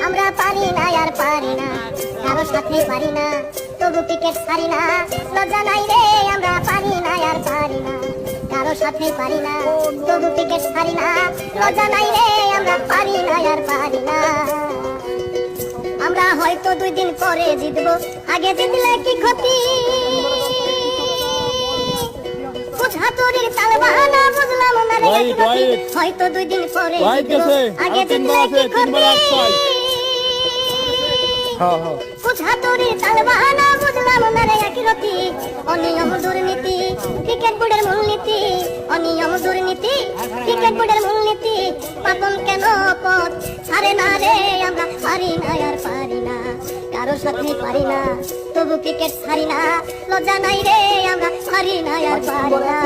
আমরা পারি না আর পারি না, কারো সাথে পারি না, তবু ক্রিকেট ছাড়ি না। লজ্জা নাই রে, আমরা পারি না আর পারি না, কারো সাথে পারি না, তবু ক্রিকেট ছাড়ি না। লজ্জা নাই রে, আমরা পারি না আর পারি না। আমরা হয়তো 2 দিন পরে জিতবো, আগে জিতলে কি ক্ষতি? হাতুড়ির তাল বাহানা বুঝলাম না রে, হয়তো 2 দিন পরে জিতবো, আগে জিতলে কি ক্ষতি? হাতুড়ির তাল বাহানা বুঝলাম না রে একরতি। অনিয়ম দুর্নীতি ক্রিকেট বোর্ডের মূলনীতি, অনিয়ম দুর্নীতি ক্রিকেট বোর্ডের মূলনীতি। পাপন কেন পথ ছাড়ে না রে, আমরা পারি না আর পারি না, কারো সাথে পারি না, তবু ক্রিকেট ছাড়ি না। লজ্জা নাই রে, আমরা পারি না আর পারি না।